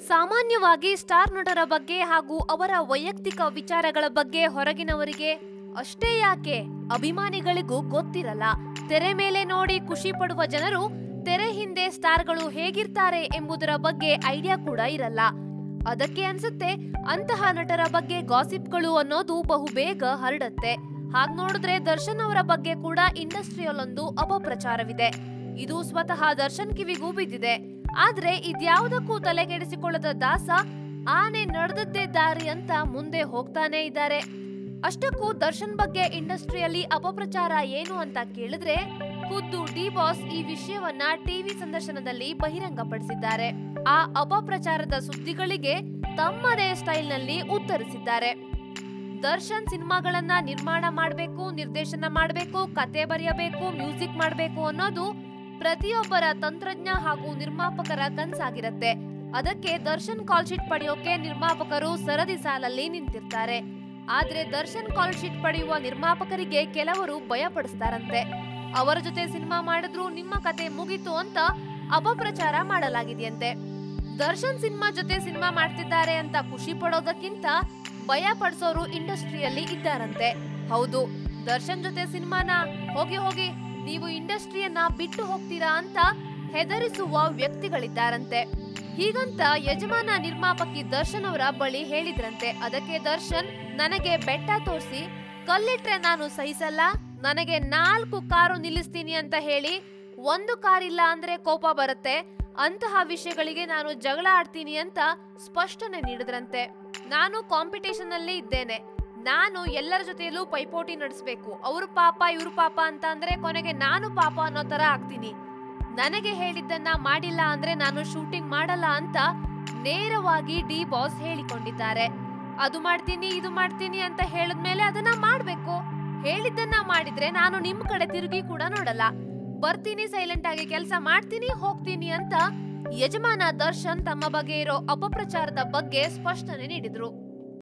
ಸಾಮಾನ್ಯವಾಗಿ ಸ್ಟಾರ್ ನಟರ ಬಗ್ಗೆ ಹಾಗೂ ಅವರ ವೈಯಕ್ತಿಕ ವಿಚಾರಗಳ ಬಗ್ಗೆ ಹೊರಗಿನವರಿಗೆ ಅಷ್ಟೇ ಯಾಕೆ ಅಭಿಮಾನಿಗಳಿಗೂ ಗೊತ್ತಿರಲ್ಲ. ತೆರೆ ಮೇಲೆ ನೋಡಿ ಖುಷಿ ಪಡುವ ಜನರು ತೆರೆ ಹಿಂದೆ ಸ್ಟಾರ್ಗಳು ಹೇಗಿರ್ತಾರೆ ಎಂಬುದರ ಬಗ್ಗೆ ಐಡಿಯಾ ಕೂಡ ಇರಲ್ಲ. ಅದಕ್ಕೆ ಅನ್ಸುತ್ತೆ ಅಂತಹ ನಟರ ಬಗ್ಗೆ ಗಾಸಿಪ್ಗಳು ಅನ್ನೋದು ಬಹುಬೇಗ ಹರಡತ್ತೆ. ಹಾಗ್ ನೋಡಿದ್ರೆ ದರ್ಶನ್ ಅವರ ಬಗ್ಗೆ ಕೂಡ ಇಂಡಸ್ಟ್ರಿಯಲ್ಲೊಂದು ಅಪಪ್ರಚಾರವಿದೆ. ಇದು ಸ್ವತಃ ದರ್ಶನ್ ಕಿವಿಗೂ ಬಿದ್ದಿದೆ. ಆದ್ರೆ ಇದ್ಯಾವುದಕ್ಕೂ ತಲೆಗೆಡಿಸಿಕೊಳ್ಳದ ದಾಸ ಆನೆ ನಡೆದದ್ದೇ ದಾರಿ ಅಂತ ಮುಂದೆ ಹೋಗ್ತಾನೆ ಇದ್ದಾರೆ. ಅಷ್ಟಕ್ಕೂ ದರ್ಶನ್ ಬಗ್ಗೆ ಇಂಡಸ್ಟ್ರಿಯಲ್ಲಿ ಅಪಪ್ರಚಾರ ಏನು ಅಂತ ಕೇಳಿದ್ರೆ ಖುದ್ದು ಡಿ ಬಾಸ್ ಈ ವಿಷಯವನ್ನ ಟಿವಿ ಸಂದರ್ಶನದಲ್ಲಿ ಬಹಿರಂಗಪಡಿಸಿದ್ದಾರೆ. ಆ ಅಪಪ್ರಚಾರದ ಸುದ್ದಿಗಳಿಗೆ ತಮ್ಮದೇ ಸ್ಟೈಲ್ ನಲ್ಲಿ ಉತ್ತರಿಸಿದ್ದಾರೆ. ದರ್ಶನ್ ಸಿನಿಮಾಗಳನ್ನ ನಿರ್ಮಾಣ ಮಾಡಬೇಕು, ನಿರ್ದೇಶನ ಮಾಡಬೇಕು, ಕತೆ ಬರೆಯಬೇಕು, ಮ್ಯೂಸಿಕ್ ಮಾಡಬೇಕು ಅನ್ನೋದು ಪ್ರತಿಯೊಬ್ಬರ ತಂತ್ರಜ್ಞ ಹಾಗೂ ನಿರ್ಮಾಪಕರ ಕನಸಾಗಿರುತ್ತೆ. ಅದಕ್ಕೆ ದರ್ಶನ್ ಕಾಲ್ ಶೀಟ್ ಪಡೆಯೋಕೆ ನಿರ್ಮಾಪಕರು ಸರದಿ ಸಾಲಲ್ಲಿ ನಿಂತಿರ್ತಾರೆ. ಆದ್ರೆ ದರ್ಶನ್ ಕಾಲ್ ಶೀಟ್ ಪಡೆಯುವ ನಿರ್ಮಾಪಕರಿಗೆ ಕೆಲವರು ಭಯ ಪಡಿಸ್ತಾರಂತೆ. ಅವರ ಜೊತೆ ಸಿನಿಮಾ ಮಾಡಿದ್ರು ನಿಮ್ಮ ಕತೆ ಮುಗೀತು ಅಂತ ಅಪಪ್ರಚಾರ ಮಾಡಲಾಗಿದೆಯಂತೆ. ದರ್ಶನ್ ಸಿನಿಮಾ ಜೊತೆ ಸಿನಿಮಾ ಮಾಡ್ತಿದ್ದಾರೆ ಅಂತ ಖುಷಿ ಪಡೋದಕ್ಕಿಂತ ಭಯ ಪಡಿಸೋರು ಇಂಡಸ್ಟ್ರಿಯಲ್ಲಿ ಇದ್ದಾರಂತೆ. ಹೌದು, ದರ್ಶನ್ ಜೊತೆ ಸಿನಿಮಾನ ಹೋಗಿ ನೀವು ಇಂಡಸ್ಟ್ರಿಯನ್ನ ಬಿಟ್ಟು ಹೋಗ್ತೀರಾ ಅಂತ ಹೆದರಿಸುವ ವ್ಯಕ್ತಿಗಳಿದ್ದಾರಂತೆ. ಹೀಗಂತ ಯಜಮಾನ ನಿರ್ಮಾಪಕಿ ದರ್ಶನ್ ಅವರ ಬಳಿ ಹೇಳಿದ್ರಂತೆ. ಅದಕ್ಕೆ ದರ್ಶನ್, ನನಗೆ ಬೆಟ್ಟ ತೋರಿಸಿ ಕಲ್ಲಿಟ್ರೆ ನಾನು ಸಹಿಸಲ್ಲ, ನನಗೆ 4 ಕಾರು ನಿಲ್ಲಿಸ್ತೀನಿ ಅಂತ ಹೇಳಿ 1 ಕಾರಿಲ್ಲ ಅಂದ್ರೆ ಕೋಪ ಬರುತ್ತೆ, ಅಂತಹ ವಿಷಯಗಳಿಗೆ ನಾನು ಜಗಳ ಆಡ್ತೀನಿ ಅಂತ ಸ್ಪಷ್ಟನೆ ನೀಡಿದ್ರಂತೆ. ನಾನು ಕಾಂಪಿಟೇಷನ್ ಅಲ್ಲಿ ಇದ್ದೇನೆ, ನಾನು ಎಲ್ಲರ ಜೊತೆಯಲ್ಲೂ ಪೈಪೋಟಿ ನಡೆಸಬೇಕು, ಅವರು ಪಾಪ ಇವ್ರು ಪಾಪ ಅಂತ ಅಂದ್ರೆ ಕೊನೆಗೆ ನಾನು ಪಾಪ ಅನ್ನೋ ತರ ಆಗ್ತೀನಿ. ನನಗೆ ಹೇಳಿದ್ದನ್ನ ಮಾಡಿಲ್ಲ ಅಂದ್ರೆ ನಾನು ಶೂಟಿಂಗ್ ಮಾಡಲ್ಲ ಅಂತ ನೇರವಾಗಿ ಡಿ ಬಾಸ್ ಹೇಳಿಕೊಂಡಿದ್ದಾರೆ. ಅದು ಮಾಡ್ತೀನಿ ಇದು ಮಾಡ್ತೀನಿ ಅಂತ ಹೇಳಿದ್ಮೇಲೆ ಅದನ್ನ ಮಾಡ್ಬೇಕು. ಹೇಳಿದ್ದನ್ನ ಮಾಡಿದ್ರೆ ನಾನು ನಿಮ್ ಕಡೆ ತಿರುಗಿ ಕೂಡ ನೋಡಲ್ಲ, ಬರ್ತೀನಿ, ಸೈಲೆಂಟ್ ಆಗಿ ಕೆಲಸ ಮಾಡ್ತೀನಿ, ಹೋಗ್ತೀನಿ ಅಂತ ಯಜಮಾನ ದರ್ಶನ್ ತಮ್ಮ ಬಗ್ಗೆ ಇರೋ ಅಪಪ್ರಚಾರದ ಬಗ್ಗೆ ಸ್ಪಷ್ಟನೆ ನೀಡಿದ್ರು.